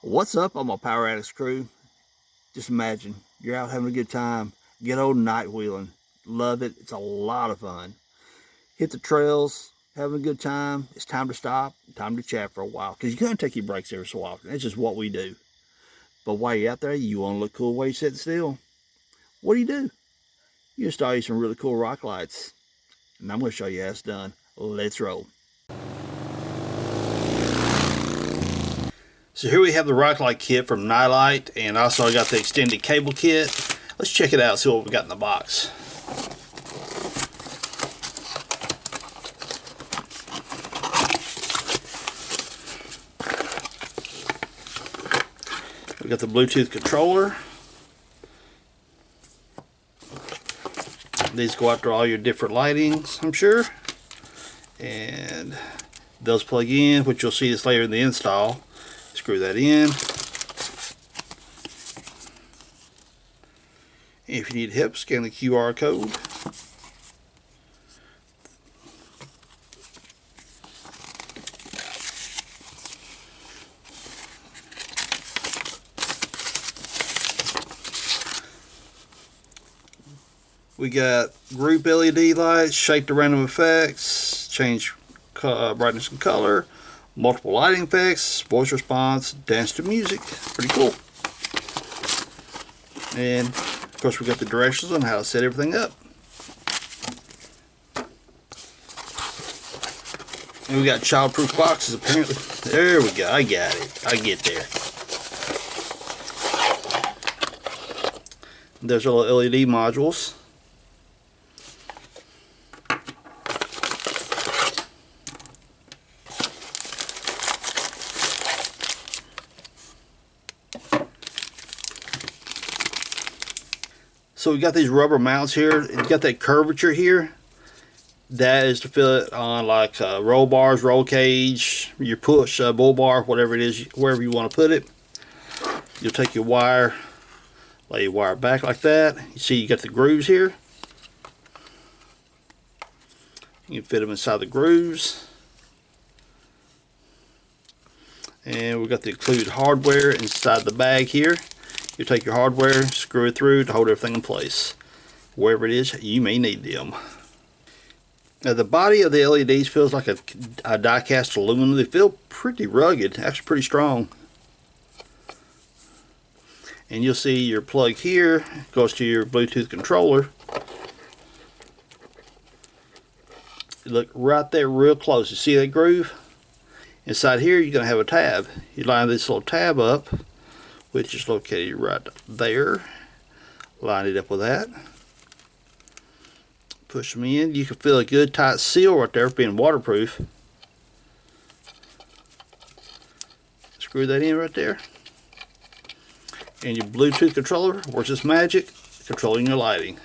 What's up on my Power Addicts crew? Just imagine you're out having a good time, get old night wheeling. Love it. It's a lot of fun. Hit the trails, having a good time. It's time to stop, time to chat for a while because you gotta take your breaks every so often. That's just what we do. But while you're out there, you want to look cool while you're sitting still. What do? You install you some really cool rock lights. And I'm going to show you how it's done. Let's roll. So here we have the rock light kit from Nilight, and also I got the extended cable kit. Let's check it out, see what we got in the box. We got the Bluetooth controller. These go after all your different lightings, I'm sure. And those plug in, which you'll see this later in the install. Screw that in. If you need help, scan the QR code. We got group LED lights, shape to random effects, change brightness and color, multiple lighting effects, voice response, dance to music. Pretty cool. And of course we got the directions on how to set everything up. And we got childproof boxes apparently. There we go. I got it. I get there. There's our little LED modules. So we got these rubber mounts here. You got that curvature here. That is to fit on like roll bars, roll cage, your push bull bar, whatever it is, wherever you want to put it. You'll take your wire, lay your wire back like that. You see you got the grooves here. You can fit them inside the grooves. And we've got the included hardware inside the bag here. You take your hardware, screw it through to hold everything in place. Wherever it is, you may need them. Now the body of the LEDs feels like a die-cast aluminum. They feel pretty rugged, actually pretty strong. And you'll see your plug here goes to your Bluetooth controller. Look right there real close. You see that groove? Inside here you're going to have a tab. You line this little tab up, which is located right there. Line it up with that. Push them in. You can feel a good tight seal right there being waterproof. Screw that in right there. And your Bluetooth controller works its magic, controlling your lighting.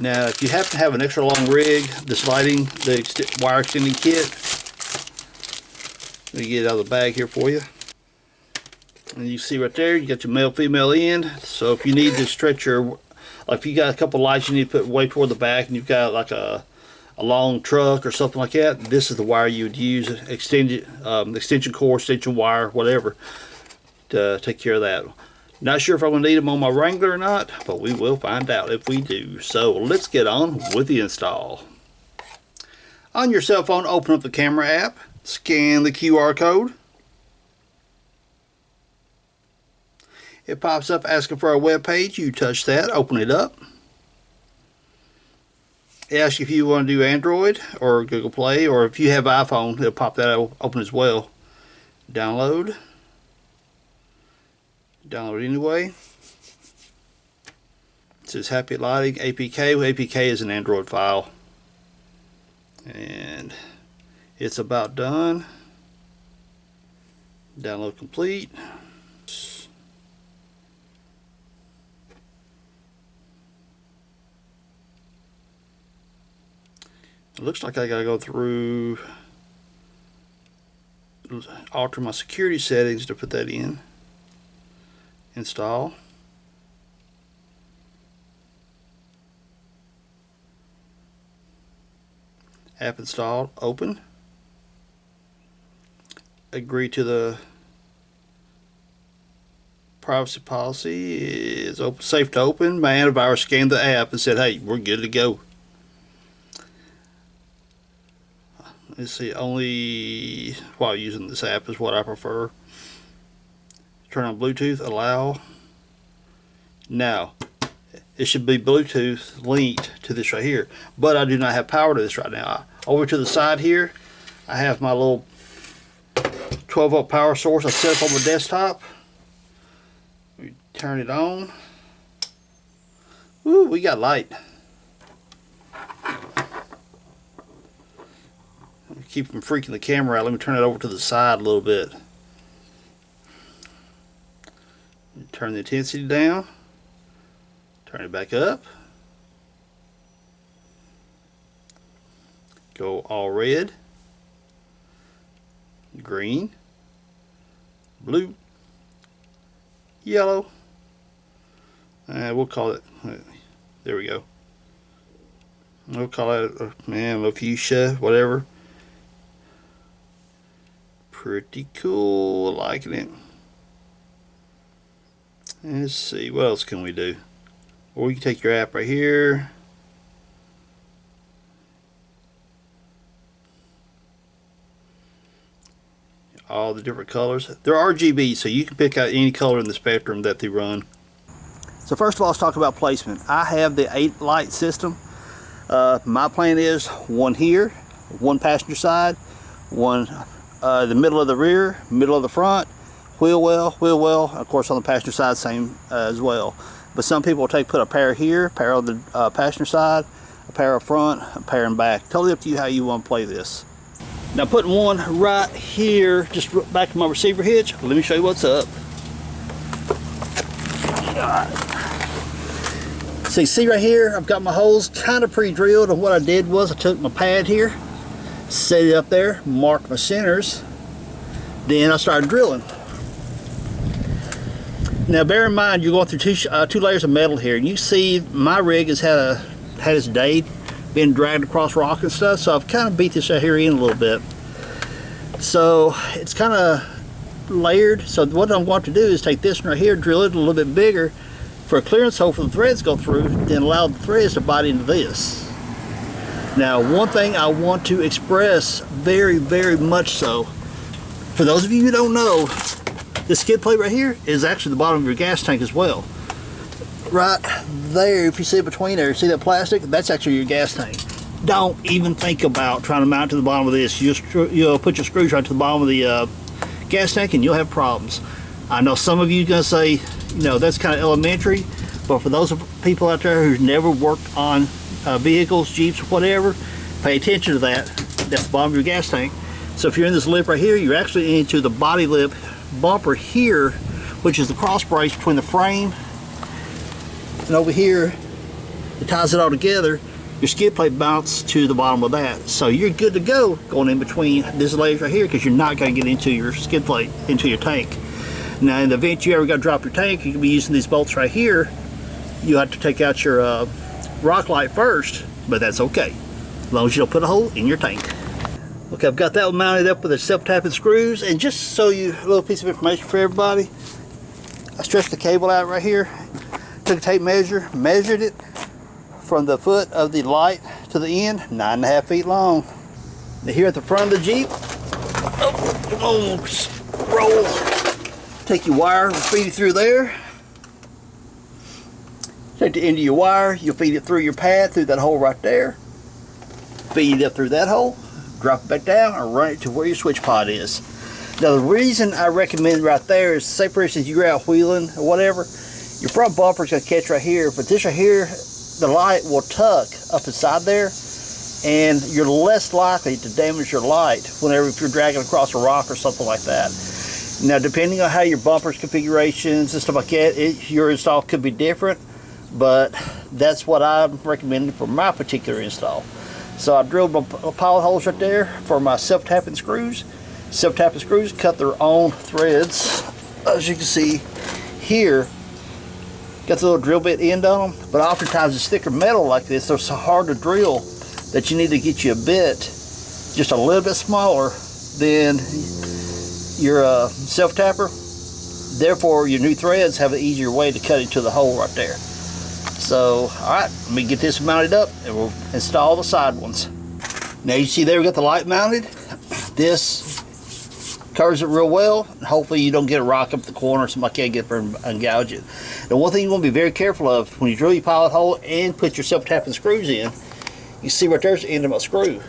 Now if you happen to have an extra long rig, this lighting, the wire extending kit, let me get it out of the bag here for you. And you see right there, you got your male female end. So if you need to stretch your, like if you got a couple lights you need to put way toward the back and you've got like a long truck or something like that, this is the wire you would use, extension cord, extension wire, whatever, to take care of that. Not sure if I'm going to need them on my Wrangler or not, but we will find out if we do. So let's get on with the install. On your cell phone, open up the camera app, scan the QR code. It pops up asking for a web page. You touch that, open it up. It asks you if you want to do Android or Google Play, or if you have iPhone, it'll pop that open as well. Download. Download anyway. It says Happy Lighting APK. Well, APK is an Android file. And it's about done. Download complete. It looks like I gotta go through, alter my security settings to put that in. Install. App installed. Open. Agree to the Privacy policy is open, safe to open. My antivirus scanned the app and said, hey, we're good to go. Let's see, only while using this app is what I prefer. Turn on Bluetooth, allow. Now, it should be Bluetooth linked to this right here, but I do not have power to this right now. Over to the side here, I have my little 12-volt power source I set up on my desktop. We turn it on. Ooh, we got light. Keep from freaking the camera out. Let me turn it over to the side a little bit. Turn the intensity down. Turn it back up. Go all red, green, blue, yellow. We'll call it, there we go. We'll call it, man, fuchsia, whatever. Pretty cool, liking it. Let's see, what else can we do? Or you can take your app right here. All the different colors. They're RGB, so you can pick out any color in the spectrum that they run. So first of all, let's talk about placement. I have the 8 light system. My plan is one here, one passenger side, one the middle of the rear, middle of the front, wheel well, of course on the passenger side same as well. But some people will put a pair here, a pair on the passenger side, a pair up front, a pair in back. Totally up to you how you want to play this. Now putting one right here, just back to my receiver hitch, let me show you what's up. So you see right here, I've got my holes kind of pre-drilled, and what I did was I took my pad here, set it up there, marked my centers, then I started drilling. Now bear in mind you're going through two layers of metal here, and you see my rig has had its day, been dragged across rock and stuff, so I've kind of beat this right here in a little bit. So it's kind of layered, so what I'm going to do is take this one right here, drill it a little bit bigger for a clearance hole for the threads to go through, then allow the threads to bite into this. Now one thing I want to express very, very much so, for those of you who don't know, this skid plate right here is actually the bottom of your gas tank as well. Right there, if you see it between there, see that plastic? That's actually your gas tank. Don't even think about trying to mount to the bottom of this. You'll put your screws right to the bottom of the gas tank and you'll have problems. I know some of you are going to say, you know, that's kind of elementary, but for those people out there who've never worked on vehicles, Jeeps, whatever, pay attention to that. That's the bottom of your gas tank. So if you're in this lip right here, you're actually into the body lip bumper here, which is the cross brace between the frame and over here. It ties it all together. Your skid plate mounts to the bottom of that, so you're good to go going in between this layers right here, because you're not going to get into your skid plate, into your tank. Now in the event you ever got to drop your tank, you can be using these bolts right here. You have to take out your rock light first, but that's okay, as long as you don't put a hole in your tank. Okay, I've got that one mounted up with the self-tapping screws, and just so you, a little piece of information for everybody, I stretched the cable out right here, took a tape measure, measured it from the foot of the light to the end, 9.5 feet long. Now here at the front of the Jeep, roll, take your wire, feed it through there. Take the end of your wire, you'll feed it through your pad, through that hole right there. Feed it up through that hole, drop it back down, and run it to where your switch pod is. Now the reason I recommend right there is, say for instance you're out wheeling or whatever, your front bumper is going to catch right here, but this right here, the light will tuck up inside there, and you're less likely to damage your light whenever if you're dragging across a rock or something like that. Now depending on how your bumper's configurations and stuff like that, your install could be different, but that's what I'm recommending for my particular install. So I drilled my pilot holes right there for my self-tapping screws. Self-tapping screws cut their own threads, as you can see here. Got the little drill bit end on them, but oftentimes it's thicker metal like this, they're so hard to drill that you need to get you a bit just a little bit smaller than your self-tapper. Therefore, your new threads have an easier way to cut into the hole right there. So, alright, let me get this mounted up and we'll install the side ones. Now you see there we got the light mounted. This covers it real well. Hopefully you don't get a rock up the corner or something like that, get up and gouge it. And one thing you want to be very careful of when you drill your pilot hole and put your self-tapping screws in, you see right there's the end of my screw.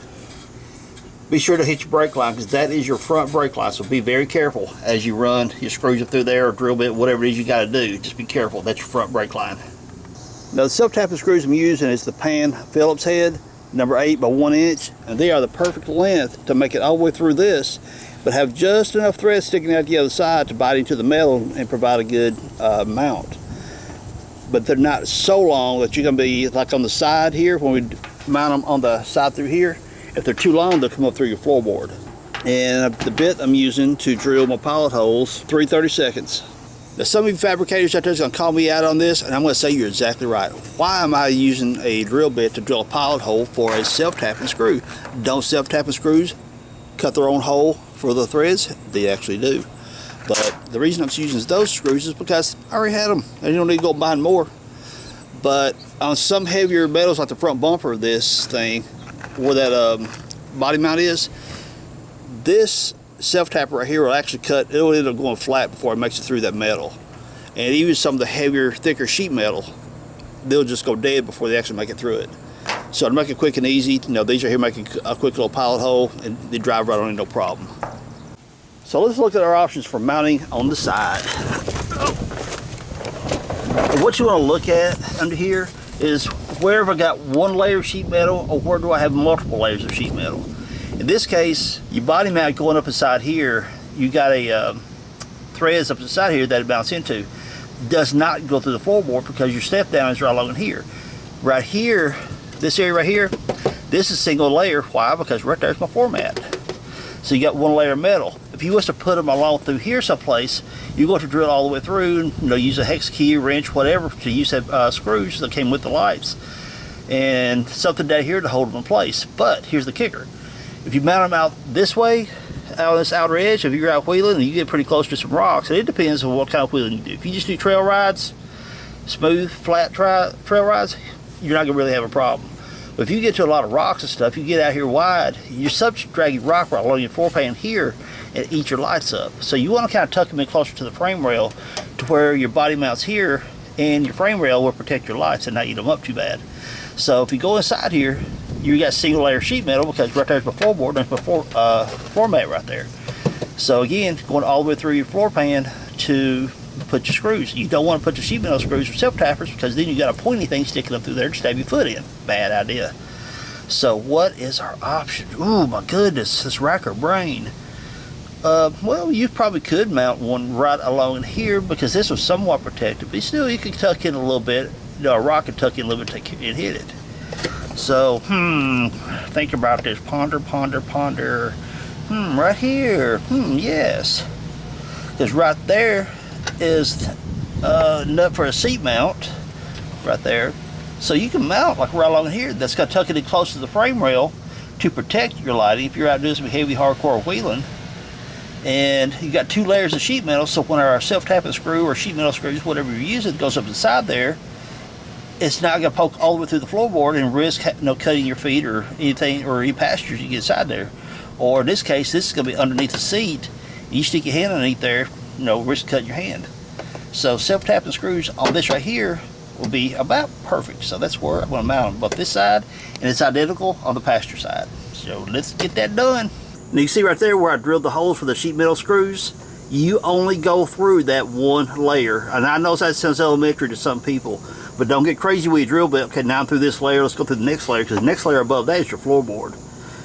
Be sure to hit your brake line because that is your front brake line. So be very careful as you run your screws up through there or drill bit, whatever it is you got to do. Just be careful. That's your front brake line. Now the self-tapping screws I'm using is the Pan Phillips head, number 8 by 1 inch, and they are the perfect length to make it all the way through this, but have just enough thread sticking out the other side to bite into the metal and provide a good mount. But they're not so long that you're going to be like on the side here when we mount them on the side through here. If they're too long, they'll come up through your floorboard. And the bit I'm using to drill my pilot holes, 3/32. Now some of you fabricators out there is going to call me out on this, and I'm going to say you're exactly right. Why am I using a drill bit to drill a pilot hole for a self-tapping screw? Don't self-tapping screws cut their own hole for the threads? They actually do. But the reason I'm using those screws is because I already had them. I don't need to go buy more. But on some heavier metals like the front bumper of this thing, where that body mount is, this self-tapper right here will actually cut, it'll end up going flat before it makes it through that metal. And even some of the heavier, thicker sheet metal, they'll just go dead before they actually make it through it. So to make it quick and easy, you know, these are here making a quick little pilot hole and they drive right on in, no problem. So let's look at our options for mounting on the side. And what you want to look at under here is where have I got one layer of sheet metal or where do I have multiple layers of sheet metal. In this case, your body mount going up inside here, you got a threads up inside here that it mounts into. Does not go through the floorboard because your step down is right along in here. Right here, this area right here, this is single layer. Why? Because right there's my floor mat. So you got one layer of metal. If you was to put them along through here someplace, you're going to drill all the way through and, you know, use a hex key, wrench, whatever to use that screws that came with the lights. And something down here to hold them in place. But here's the kicker. If you mount them out this way, out on this outer edge, if you're out wheeling and you get pretty close to some rocks, and it depends on what kind of wheeling you do. If you just do trail rides, smooth, flat trail rides, you're not going to really have a problem. But if you get to a lot of rocks and stuff, you get out here wide, you're subject to dragging rock right along your floor pan here and eat your lights up. So you want to kind of tuck them in closer to the frame rail to where your body mounts here and your frame rail will protect your lights and not eat them up too bad. So if you go inside here, you got single layer sheet metal because right there's my floorboard and there's my floor mat right there. So again, going all the way through your floor pan to put your screws. You don't want to put your sheet metal screws or self-tappers because then you got a pointy thing sticking up through there to stab your foot in. Bad idea. So what is our option? Oh my goodness, this rack our brain. Well, you probably could mount one right along here because this was somewhat protected, but still you can tuck in a little bit. You know, a rock can tuck in a little bit and hit it. So, think about this. Ponder, ponder, ponder. Right here. Yes. Because right there is a nut for a seat mount. Right there. So you can mount like right along here. That's got to tuck it in close to the frame rail to protect your lighting if you're out doing some heavy hardcore wheeling. And you got 2 layers of sheet metal, so when our self-tapping screw or sheet metal screws, whatever you're using, goes up inside there, it's not going to poke all the way through the floorboard and risk cutting your feet or anything or any pastures you get inside there. Or in this case, this is going to be underneath the seat. You stick your hand underneath there, risk cutting your hand. So self-tapping screws on this right here will be about perfect. So that's where I'm going to mount them, both this side and it's identical on the pasture side. So let's get that done. Now you see right there where I drilled the holes for the sheet metal screws. You only go through that one layer. And I know that sounds elementary to some people, but don't get crazy when you drill bit. Okay, now I'm through this layer, let's go through the next layer, because the next layer above that is your floorboard.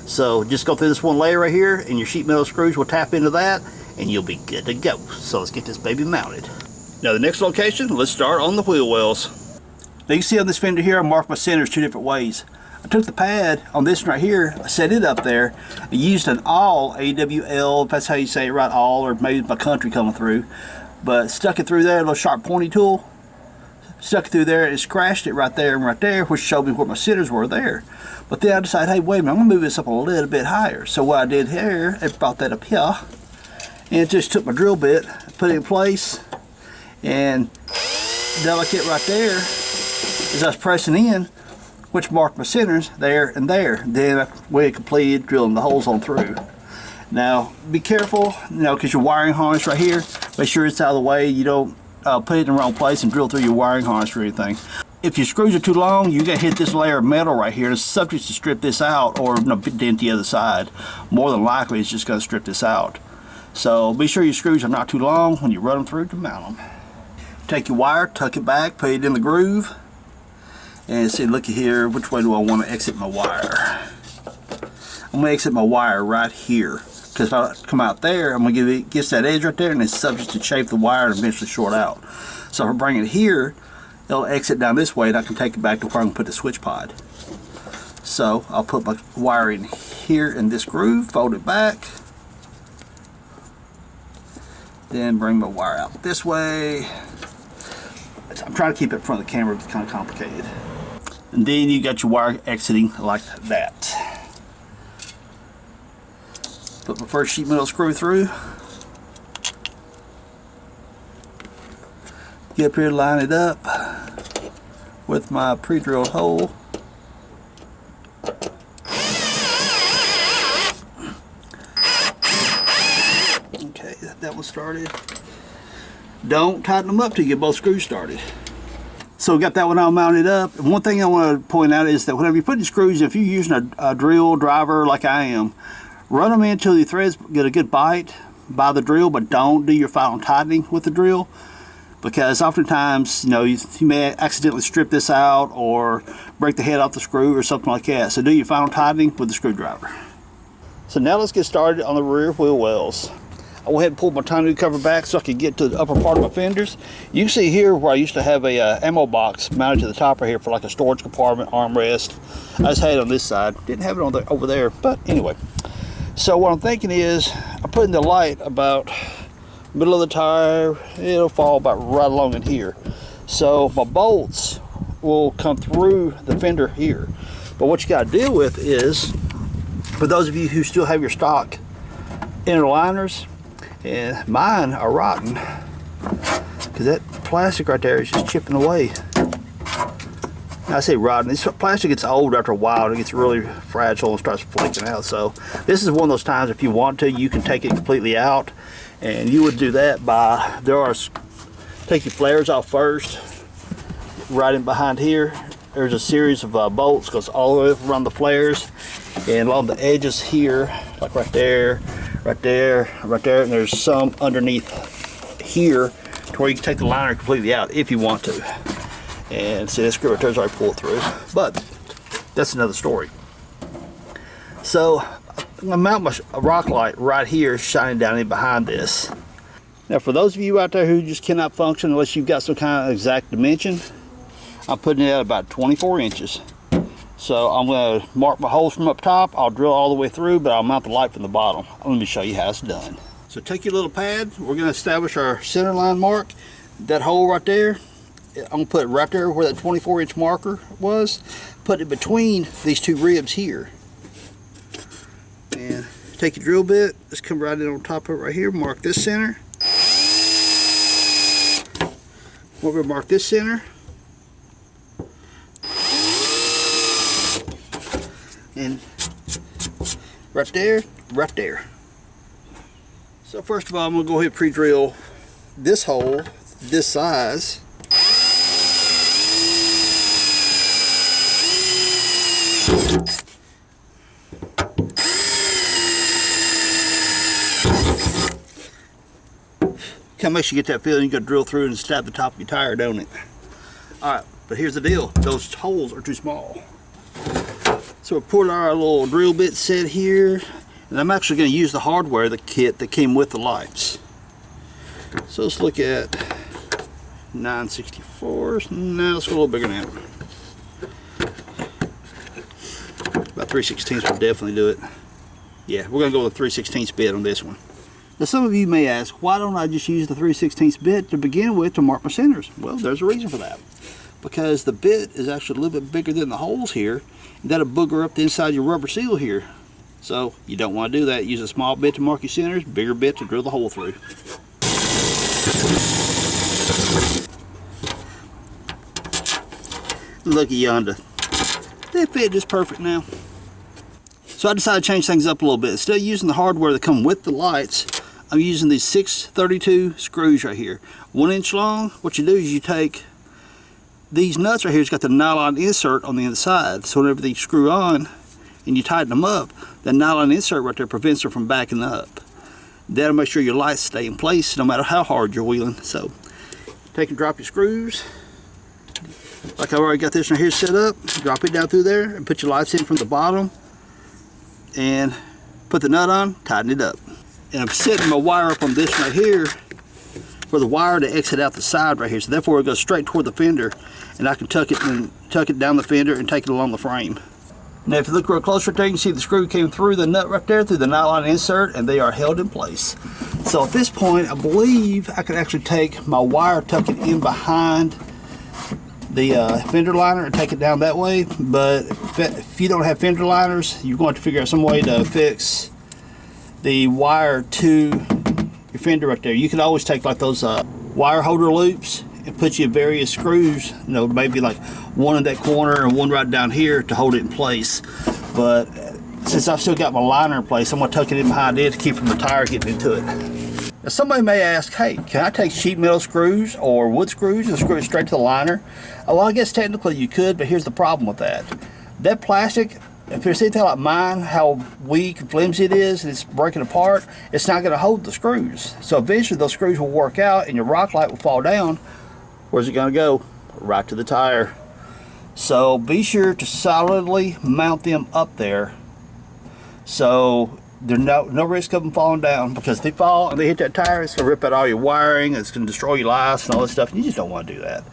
So just go through this one layer right here, and your sheet metal screws will tap into that, and you'll be good to go. So let's get this baby mounted. Now the next location, let's start on the wheel wells. Now you see on this fender here, I marked my centers 2 different ways. I took the pad on this one right here, I set it up there, I used an awl, AWL, if that's how you say it right, awl, or maybe my country coming through, but stuck it through there, a little sharp pointy tool, stuck it through there and scratched it right there and right there, which showed me where my centers were there. But then I decided, hey, wait a minute, I'm going to move this up a little bit higher. So what I did here, I brought that up here, and just took my drill bit, put it in place, And delicate right there is us pressing in, which marked my centers there and there. Then we completed drilling the holes on through. Now be careful, because your wiring harness right here, make sure it's out of the way. You don't put it in the wrong place and drill through your wiring harness or anything. If your screws are too long, you gotta hit this layer of metal right here. It's subject to strip this out or dent the other side. More than likely it's just gonna strip this out. So be sure your screws are not too long when you run them through to mount them. Take your wire, tuck it back, put it in the groove, and see, look here, which way do I want to exit my wire? I'm going to exit my wire right here, because if I come out there, I'm going to give it gets that edge right there, and it's subject to chafe the wire and eventually short out. So if I bring it here, it'll exit down this way, and I can take it back to where I'm going to put the switch pod. So I'll put my wire in here in this groove, fold it back, then bring my wire out this way. I'm trying to keep it in front of the camera, but it's kind of complicated. And then you got your wire exiting like that. Put my first sheet metal screw through. Get up here, line it up with my pre-drilled hole. Okay, that one started. Don't tighten them up till you get both screws started. So we got that one all mounted up. And one thing I want to point out is that whenever you're putting screws, if you're using a drill driver like I am, run them in until the threads get a good bite by the drill, but don't do your final tightening with the drill, because oftentimes you may accidentally strip this out or break the head off the screw or something like that. So do your final tightening with the screwdriver. So now let's get started on the rear wheel wells. I went ahead and pulled my tonneau cover back so I could get to the upper part of my fenders. You can see here where I used to have a ammo box mounted to the top right here for like a storage compartment, armrest. I just had it on this side. Didn't have it on over there, but anyway. So what I'm thinking is I'm putting the light about middle of the tire. It'll fall about right along in here. So my bolts will come through the fender here. But what you got to deal with is, for those of you who still have your stock inner liners, and mine are rotten because that plastic right there is just chipping away. I say rotten, this plastic gets old after a while. It gets really fragile and starts flaking out. So this is one of those times, if you want to, you can take it completely out, and you would do that by take your flares off first. Right in behind here, there's a series of bolts goes all the way around the flares, and along the edges here, like right there, right there, right there, and there's some underneath here to where you can take the liner completely out if you want to. And see, that screw right there's already pulled through, but that's another story. So I'm gonna mount my rock light right here, shining down in behind this. Now for those of you out there who just cannot function unless you've got some kind of exact dimension, I'm putting it at about 24 inches. So I'm going to mark my holes from up top. I'll drill all the way through, but I'll mount the light from the bottom. Let me show you how it's done. So take your little pad. We're going to establish our center line mark. That hole right there, I'm going to put it right there where that 24-inch marker was. Put it between these two ribs here. And take your drill bit. Just come right in on top of it right here. Mark this center. We're going to mark this center. And right there, right there. So first of all, I'm going to go ahead and pre-drill this hole, this size. Kind of makes you get that feeling you got to drill through and stab the top of your tire, don't it? Alright, but here's the deal. Those holes are too small. So we put our little drill bit set here, and I'm actually going to use the hardware, the kit that came with the lights. So let's look at 9/64. No, let's go a little bigger now. About 3/16 will definitely do it. Yeah, we're going to go with a 3/16 bit on this one. Now some of you may ask, why don't I just use the 3/16 bit to begin with to mark my centers? Well, there's a reason for that. Because the bit is actually a little bit bigger than the holes here, and that'll booger up the inside of your rubber seal here. So you don't want to do that. Use a small bit to mark your centers, bigger bit to drill the hole through. Look at yonder. They fit just perfect now. So I decided to change things up a little bit. Instead of using the hardware that come with the lights, I'm using these 632 screws right here. 1 inch long. What you do is you take these nuts right here. It's got the nylon insert on the inside. So whenever they screw on and you tighten them up, that nylon insert right there prevents them from backing up. That'll make sure your lights stay in place no matter how hard you're wheeling. So take and drop your screws. Like I've already got this right here set up. Drop it down through there and put your lights in from the bottom. And put the nut on, tighten it up. And I'm setting my wire up on this right here for the wire to exit out the side right here. So therefore it goes straight toward the fender, and I can tuck it down the fender and take it along the frame. Now if you look real close right there, you can see the screw came through the nut right there, through the nylon insert, and they are held in place. So at this point, I believe I can actually take my wire, tuck it in behind the fender liner and take it down that way. But if you don't have fender liners, you're going to figure out some way to fix the wire to your fender right there. You can always take like those wire holder loops and put you various screws, you know, maybe like one in that corner and one right down here to hold it in place. But since I've still got my liner in place, I'm going to tuck it in behind it to keep from the tire getting into it. Now somebody may ask, hey, can I take sheet metal screws or wood screws and screw it straight to the liner? Well, I guess technically you could, but here's the problem with that. That plastic, if it's anything like mine, how weak and flimsy it is and it's breaking apart, it's not going to hold the screws. So eventually those screws will work out and your rock light will fall down. Where's it going to go? Right to the tire. So be sure to solidly mount them up there, so there's no risk of them falling down, because if they fall and they hit that tire, it's going to rip out all your wiring, it's going to destroy your lights and all that stuff, and you just don't want to do that.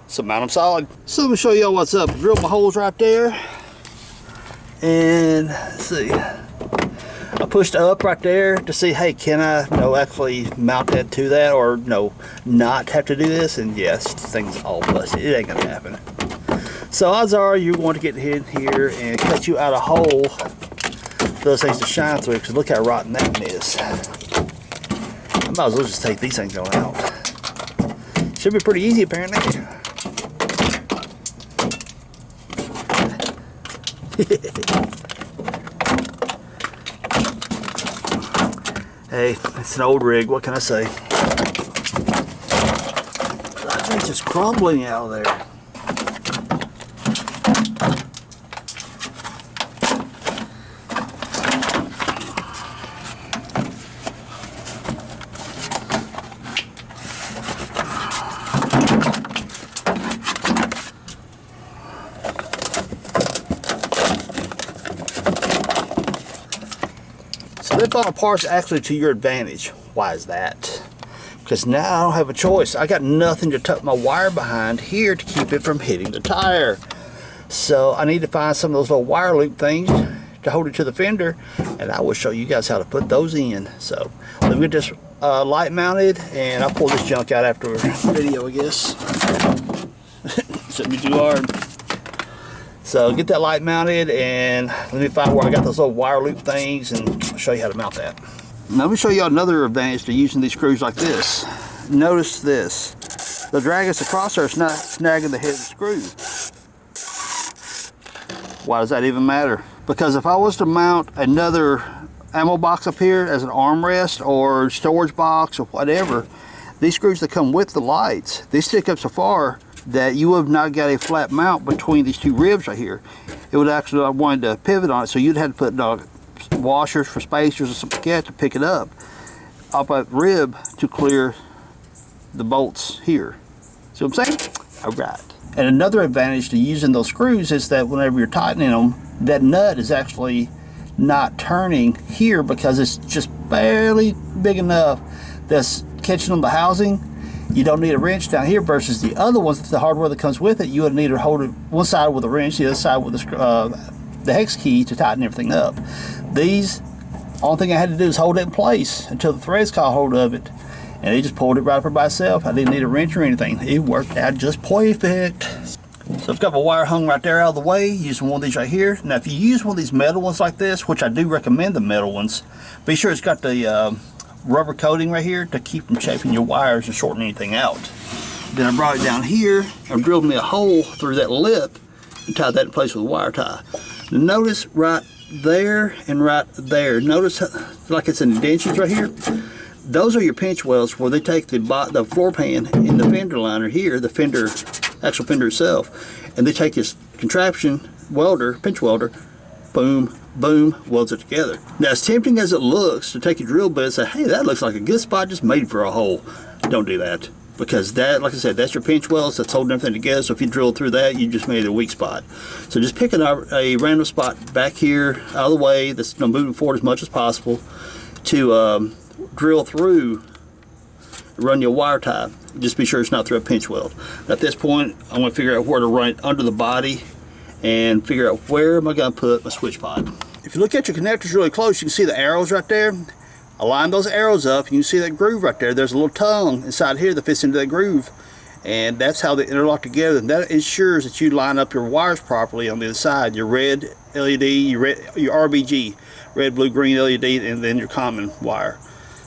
So mount them solid. So let me show y'all what's up. Drill my holes right there, and let's see, I pushed up right there to see, hey, can I actually mount that to that, or not have to do this? And yes, this thing's all busted. It ain't gonna happen. So odds are you're going to get in here and cut you out a hole for those things to shine through, because look how rotten that one is. I might as well just take these things on out. Should be pretty easy apparently. Hey, it's an old rig, what can I say? That thing's just crumbling out of there. That falling apart is actually to your advantage. Why is that? Because now I don't have a choice. I got nothing to tuck my wire behind here to keep it from hitting the tire. So I need to find some of those little wire loop things to hold it to the fender, and I will show you guys how to put those in. So let me get this light mounted, and I'll pull this junk out after the video, I guess. Shouldn't be too hard. So get that light mounted, and let me find where I got those little wire loop things, and I'll show you how to mount that. Now let me show you another advantage to using these screws like this. Notice this. The drag us across there is not snagging the head of the screw. Why does that even matter? Because if I was to mount another ammo box up here as an armrest or storage box or whatever, these screws that come with the lights, they stick up so far that you would not got a flat mount between these two ribs right here. It would actually, I wanted to pivot on it, so you'd have to put washers for spacers or something like that to pick it up off that rib to clear the bolts here. See what I'm saying? All right. And another advantage to using those screws is that whenever you're tightening them, that nut is actually not turning here, because it's just barely big enough that's catching on the housing. You don't need a wrench down here, versus the other ones, the hardware that comes with it, you would need to hold it one side with a wrench, the other side with the hex key to tighten everything up. These, only thing I had to do is hold it in place until the threads caught hold of it, and it just pulled it right up by itself. I didn't need a wrench or anything. It worked out just perfect. So I've got my wire hung right there out of the way, using one of these right here. Now if you use one of these metal ones like this, which I do recommend the metal ones, be sure it's got the rubber coating right here to keep from chafing your wires and shorting anything out. Then I brought it down here and drilled me a hole through that lip and tied that in place with a wire tie. Now notice right there and right there. Notice like it's indentions right here. Those are your pinch welds where they take the floor pan in the fender liner here, the fender, actual fender itself, and they take this contraption welder, pinch welder, boom, boom, welds it together. Now as tempting as it looks to take a drill bit and say, hey, that looks like a good spot just made for a hole. Don't do that. Because that, like I said, that's your pinch welds that's holding everything together. So if you drill through that, you just made a weak spot. So just pick a random spot back here out of the way that's moving forward as much as possible to drill through, run your wire tie. Just be sure it's not through a pinch weld. At this point, I'm going to figure out where to run it under the body and figure out where am I going to put my switch pod. If you look at your connectors really close, you can see the arrows right there. Align those arrows up and you can see that groove right there. There's a little tongue inside here that fits into that groove, and that's how they interlock together, and that ensures that you line up your wires properly on the other side. Your red LED, your RBG, red, blue, green LED, and then your common wire.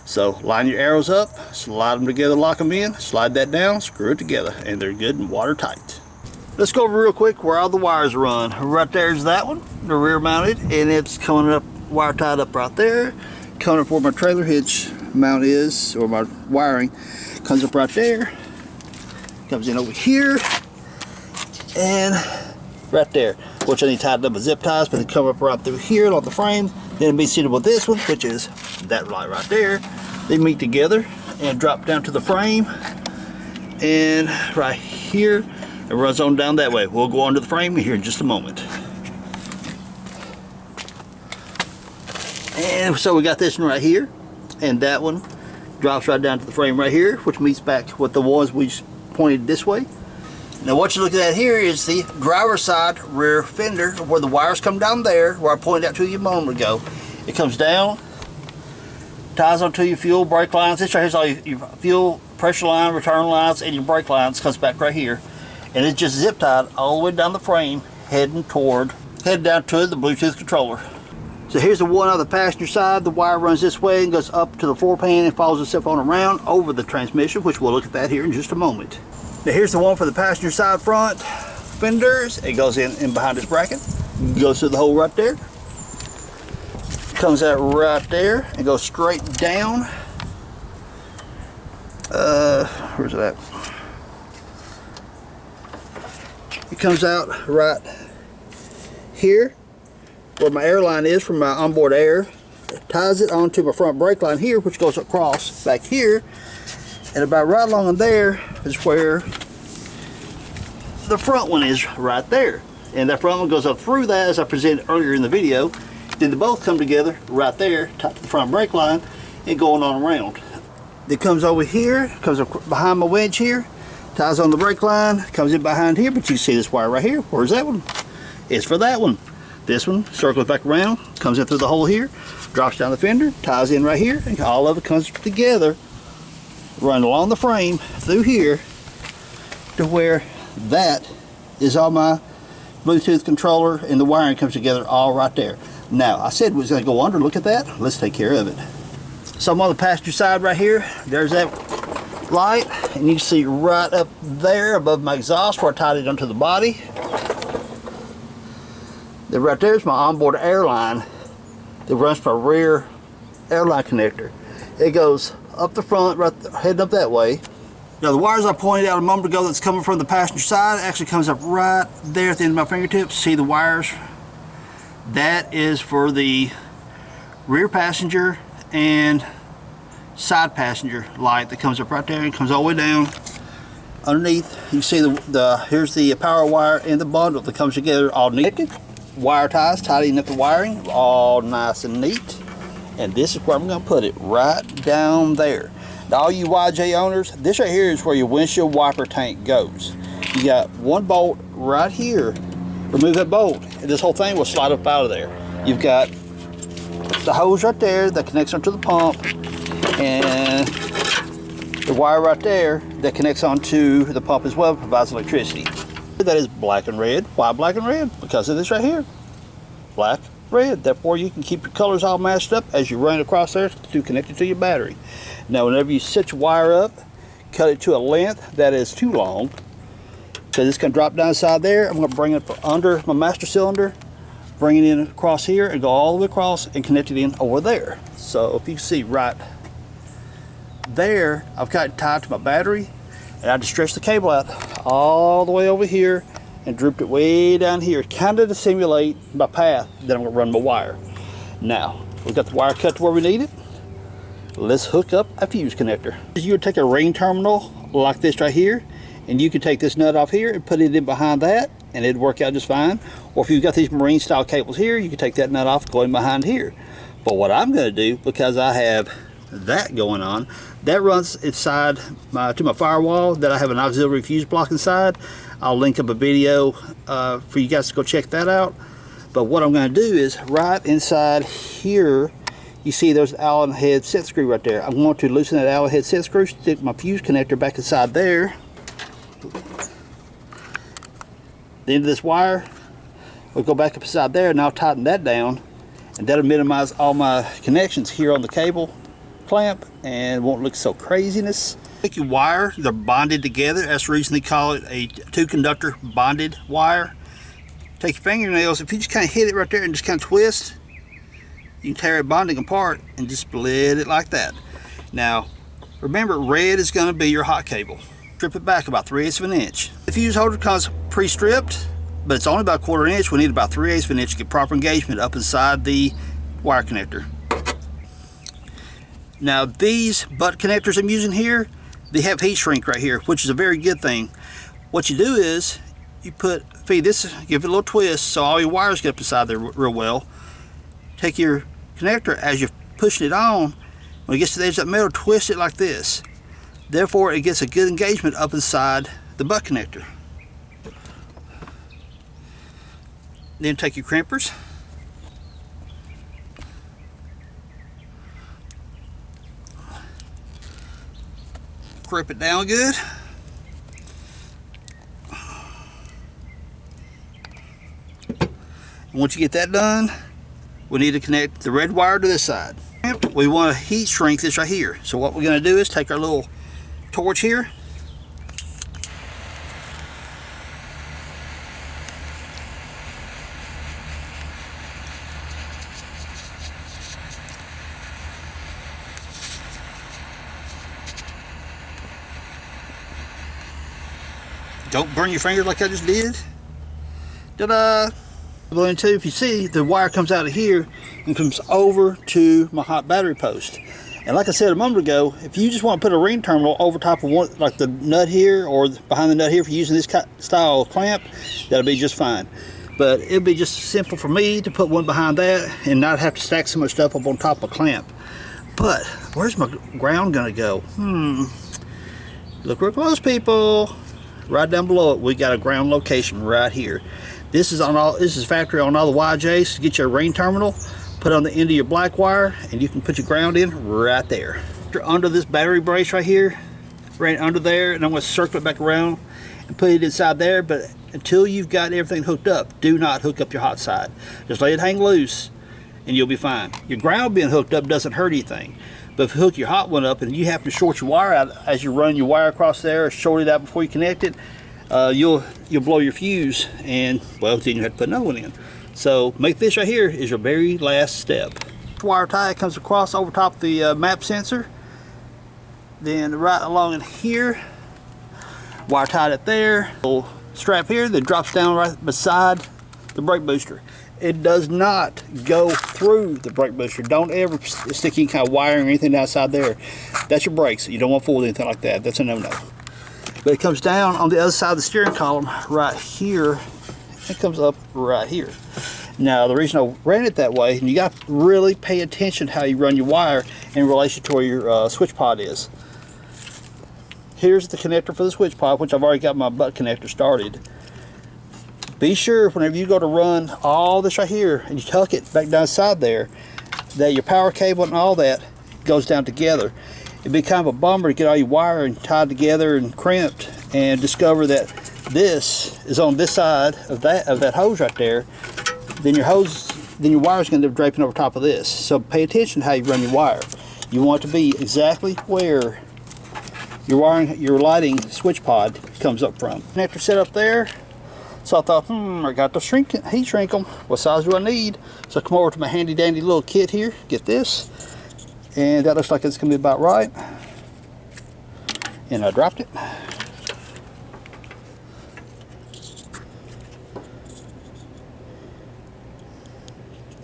So line your arrows up, slide them together, lock them in, slide that down, screw it together, and they're good and watertight. Let's go over real quick where all the wires run. Right there's that one, the rear mounted, and it's coming up, wire tied up right there. Coming up where my trailer hitch mount is, or my wiring, comes up right there, comes in over here, and right there, which I need tied up with zip ties, but they come up right through here on the frame. Then it'll be suited with this one, which is that light right there. They meet together and drop down to the frame, and right here, it runs on down that way. We'll go onto the frame here in just a moment. And so we got this one right here, and that one drops right down to the frame right here, which meets back with the ones we just pointed this way. Now what you're looking at here is the driver's side rear fender, where the wires come down there, where I pointed out to you a moment ago. It comes down, ties onto your fuel, brake lines. This right here is all your fuel, pressure line, return lines, and your brake lines. Comes back right here, and it's just zip tied all the way down the frame, heading down to the Bluetooth controller. So here's the one on the passenger side. The wire runs this way and goes up to the floor pan and follows itself on around over the transmission, which we'll look at that here in just a moment. Now here's the one for the passenger side front fenders. It goes in behind this bracket, goes through the hole right there, comes out right there and goes straight down. Where's it at? It comes out right here, where my air line is from my onboard air. It ties it onto my front brake line here, which goes across back here, and about right along in there is where the front one is right there, and that front one goes up through that as I presented earlier in the video. Then they both come together right there, tied to the front brake line and going on around. It comes over here, comes up behind my wedge here, ties on the brake line, comes in behind here, but you see this wire right here. Where's that one? It's for that one. This one circles back around, comes in through the hole here, drops down the fender, ties in right here, and all of it comes together, run along the frame through here to where that is all my Bluetooth controller, and the wiring comes together all right there. Now, I said we was going to go under. Look at that. Let's take care of it. So I'm on the passenger side right here. There's that light, and you can see right up there above my exhaust where I tied it onto the body. Then right there's my onboard airline that runs my rear airline connector. It goes up the front, right heading up that way. Now the wires I pointed out a moment ago that's coming from the passenger side actually comes up right there at the end of my fingertips. See the wires? That is for the rear passenger and side passenger light that comes up right there and comes all the way down. Underneath you see here's the power wire and the bundle that comes together all connected. Wire ties, tidying up the wiring, all nice and neat. And this is where I'm going to put it, right down there. Now, all you YJ owners, this right here is where your windshield wiper tank goes. You got one bolt right here. Remove that bolt, and this whole thing will slide up out of there. You've got the hose right there that connects onto the pump, and the wire right there that connects onto the pump as well, provides electricity. That is black and red. Why black and red? Because of this right here. Black, red. Therefore you can keep your colors all matched up as you run across there to connect it to your battery. Now whenever you set your wire up, cut it to a length that is too long. So this can drop down inside there. I'm going to bring it under my master cylinder, bring it in across here, and go all the way across and connect it in over there. So if you can see right there, I've got it tied to my battery, and I just stretched the cable out all the way over here and drooped it way down here, kind of to simulate my path that I'm going to run my wire. Now, we've got the wire cut to where we need it. Let's hook up a fuse connector. You would take a ring terminal like this right here, and you could take this nut off here and put it in behind that, and it'd work out just fine. Or if you've got these marine style cables here, you can take that nut off and go in behind here. But what I'm going to do, because I have that going on, that runs inside to my firewall that I have an auxiliary fuse block inside. I'll link up a video for you guys to go check that out. But what I'm going to do is right inside here, you see there's an Allen head set screw right there. I'm going to loosen that Allen head set screw, stick my fuse connector back inside there. The end of this wire will go back up inside there, and I'll tighten that down, and that'll minimize all my connections here on the cable clamp and won't look so craziness. Take your wire, they're bonded together. That's the reason they call it a two conductor bonded wire. Take your fingernails, if you just kind of hit it right there and just kind of twist, you can tear it bonding apart and just split it like that. Now remember, red is going to be your hot cable. Strip it back about 3/8 of an inch. The fuse holder comes pre-stripped, but it's only about 1/4 inch. We need about 3/8 of an inch to get proper engagement up inside the wire connector. Now these butt connectors I'm using here, they have heat shrink right here, which is a very good thing. What you do is you feed this, give it a little twist so all your wires get up inside there real well. Take your connector as you're pushing it on, when it gets to the edge of that metal, twist it like this. Therefore it gets a good engagement up inside the butt connector. Then take your crimpers, crimp it down good. And once you get that done, we need to connect the red wire to this side. We want to heat shrink this right here. So what we're going to do is take our little torch here, don't burn your fingers like I just did. Ta-da! If you see, the wire comes out of here and comes over to my hot battery post. And like I said a moment ago, if you just want to put a ring terminal over top of one, like the nut here or behind the nut here, if you're using this style of clamp, that'll be just fine. But it'd be just simple for me to put one behind that and not have to stack so much stuff up on top of a clamp. But where's my ground gonna go? Look real close, people. Right down below it, we got a ground location right here. This is factory on all the YJs. Get your ring terminal, put on the end of your black wire, and you can put your ground in right there. Under this battery brace right here, right under there, and I'm going to circle it back around and put it inside there. But until you've got everything hooked up, do not hook up your hot side. Just let it hang loose and you'll be fine. Your ground being hooked up doesn't hurt anything. But if you hook your hot one up and you happen to short your wire out as you run your wire across there, or short it out before you connect it, you'll blow your fuse, and well, then you have to put another one in. So make this right here is your very last step. Wire tie comes across over top of the map sensor, then right along in here, wire tied it there. Little strap here that drops down right beside the brake booster. It does not go through the brake booster. Don't ever stick any kind of wiring or anything outside there. That's your brakes. You don't want to fool with anything like that. That's a no-no. But it comes down on the other side of the steering column right here. It comes up right here. Now the reason I ran it that way, and you got to really pay attention how you run your wire in relation to where your switch pod is. Here's the connector for the switch pod, which I've already got my butt connector started. Be sure whenever you go to run all this right here and you tuck it back down inside there, that your power cable and all that goes down together. It'd be kind of a bummer to get all your wiring tied together and crimped and discover that this is on this side of that hose right there. Then your wire's going to end up draping over top of this. So pay attention to how you run your wire. You want it to be exactly where your lighting switch pod comes up from. Connector set up there. So I thought, I got to heat shrink them. What size do I need? So I come over to my handy dandy little kit here, get this, and that looks like it's gonna be about right. And I dropped it.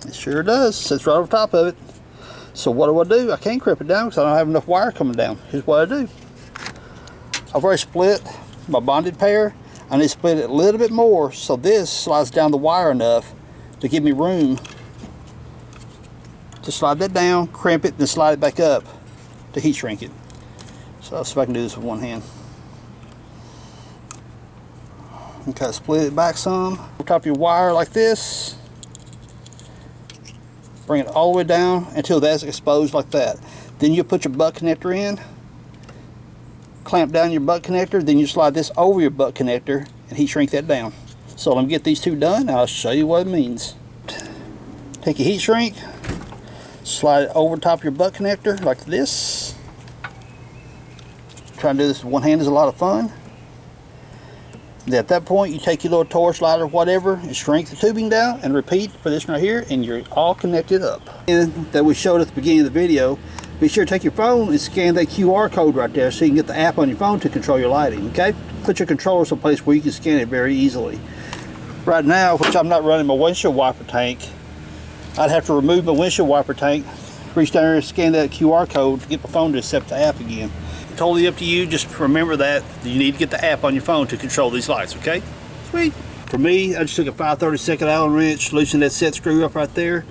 It sure does, sits right over top of it. So what do? I can't crimp it down because I don't have enough wire coming down. Here's what I do. I've already split my bonded pair. I need to split it a little bit more so this slides down the wire enough to give me room to slide that down, crimp it, then slide it back up to heat shrink it. So let's see if I can do this with one hand. Okay, split it back some. On top of your wire like this. Bring it all the way down until that's exposed like that. Then you put your butt connector in. Clamp down your butt connector, then you slide this over your butt connector and heat shrink that down. So let me get these two done and I'll show you what it means. Take your heat shrink, slide it over top of your butt connector like this. Trying to do this with one hand is a lot of fun. Then at that point you take your little torch lighter or whatever and shrink the tubing down and repeat for this right here and you're all connected up. And that we showed at the beginning of the video. Be sure to take your phone and scan that QR code right there so you can get the app on your phone to control your lighting, okay? Put your controller someplace where you can scan it very easily. Right now, which I'm not running my windshield wiper tank, I'd have to remove my windshield wiper tank, reach down there and scan that QR code to get my phone to accept the app again. Totally up to you, just remember that you need to get the app on your phone to control these lights, okay? Sweet. For me, I just took a 5/32 Allen wrench, loosened that set screw up right there,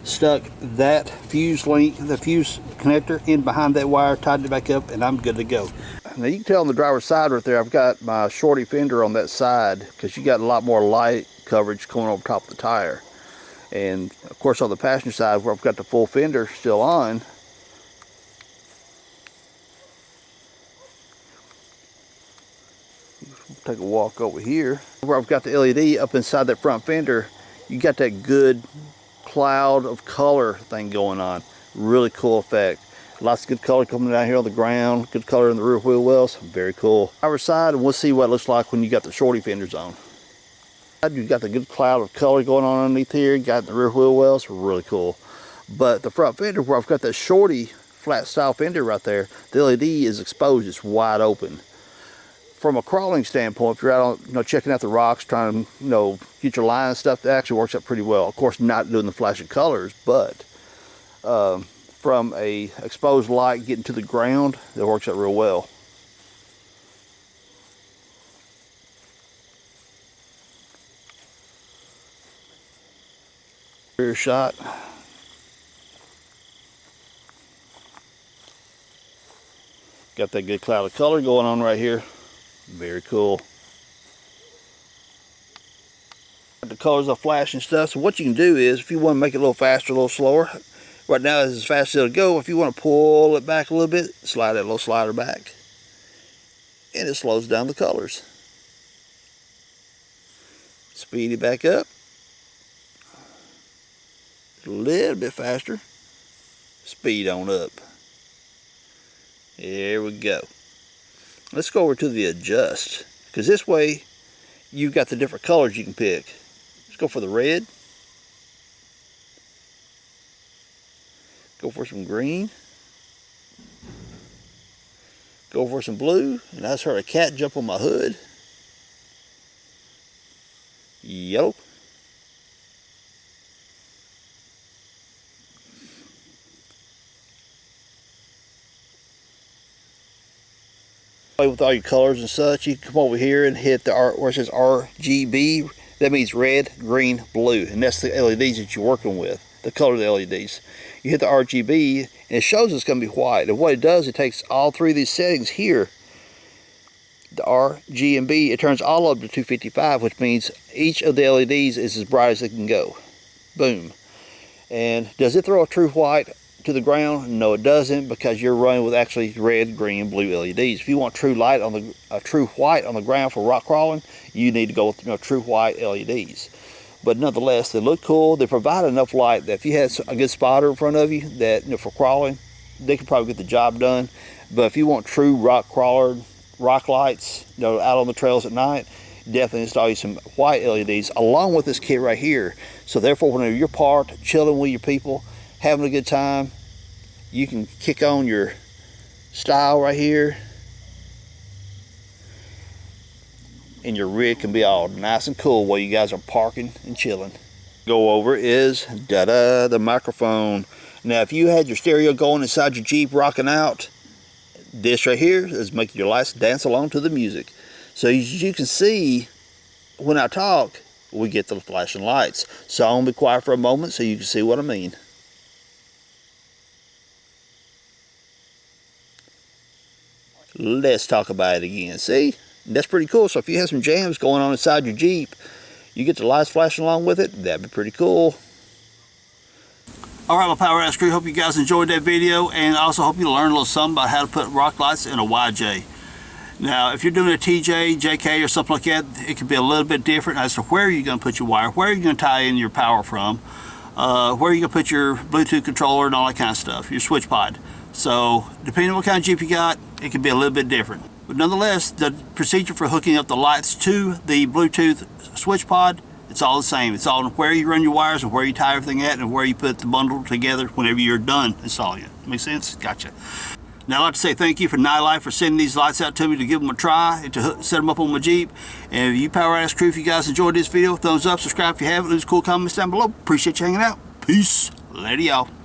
stuck that fuse link, the fuse connector in behind that wire, tightened it back up, and I'm good to go. Now you can tell on the driver's side right there, I've got my shorty fender on that side because you got a lot more light coverage going over top of the tire. And of course on the passenger side where I've got the full fender still on, take a walk over here where I've got the LED up inside that front fender. You got that good cloud of color thing going on. Really cool effect. Lots of good color coming down here on the ground. Good color in the rear wheel wells. Very cool. Our side, and we'll see what it looks like when you got the shorty fenders on. You've got the good cloud of color going on underneath here. You got the rear wheel wells. Really cool. But the front fender, where I've got that shorty flat style fender right there, the LED is exposed. It's wide open. From a crawling standpoint, if you're out on, checking out the rocks, trying to, get your line and stuff, that actually works out pretty well. Of course, not doing the flashing colors, but from a exposed light getting to the ground, that works out real well. Rear shot. Got that good cloud of color going on right here. Very cool. The colors are flashing stuff. So what you can do is, if you want to make it a little faster, a little slower, right now it's as fast as it'll go. If you want to pull it back a little bit, slide that little slider back, and it slows down the colors. Speed it back up a little bit faster. Speed on up. There we go. Let's go over to the adjust, because this way you've got the different colors you can pick. Let's go for the red. Go for some green. Go for some blue. And I just heard a cat jump on my hood. Yellow. With all your colors and such, you can come over here and hit the where it says RGB. That means red, green, blue, and that's the LEDs that you're working with, the color of the LEDs. You hit the RGB and it shows it's going to be white, and what it does, it takes all three of these settings here, the R, G, and B, it turns all up to 255, which means each of the LEDs is as bright as it can go. Boom. And does it throw a true white to the ground? No, it doesn't, because you're running with actually red, green, and blue LEDs. If you want true light on the true white on the ground for rock crawling, you need to go with true white LEDs. But nonetheless, they look cool. They provide enough light that if you had a good spotter in front of you that for crawling, they could probably get the job done. But if you want true rock lights, you know, out on the trails at night, definitely install you some white LEDs along with this kit right here. So therefore, whenever you're parked, chilling with your people, having a good time, you can kick on your style right here, and your rig can be all nice and cool while you guys are parking and chilling. Go over is the microphone. Now, if you had your stereo going inside your Jeep rocking out, this right here is making your lights dance along to the music. So as you can see, when I talk, we get the flashing lights. So I'm gonna be quiet for a moment so you can see what I mean. Let's talk about it again. See? That's pretty cool. So if you have some jams going on inside your Jeep, you get the lights flashing along with it, that'd be pretty cool. Alright, my Power Ass crew, hope you guys enjoyed that video, and I also hope you learned a little something about how to put rock lights in a YJ. Now, if you're doing a TJ, JK, or something like that, it can be a little bit different as to where you're going to put your wire, where you're going to tie in your power from, where you're going to put your Bluetooth controller and all that kind of stuff, your switch pod. So, depending on what kind of Jeep you got, it can be a little bit different. But nonetheless, the procedure for hooking up the lights to the Bluetooth switch pod, it's all the same. It's all where you run your wires and where you tie everything at and where you put the bundle together whenever you're done installing it. Make sense? Gotcha. Now, I'd like to say thank you for Nilight for sending these lights out to me to give them a try and to set them up on my Jeep. And if you Power Ass crew, if you guys enjoyed this video, thumbs up, subscribe if you haven't, leave cool comments down below. Appreciate you hanging out. Peace. Later, y'all.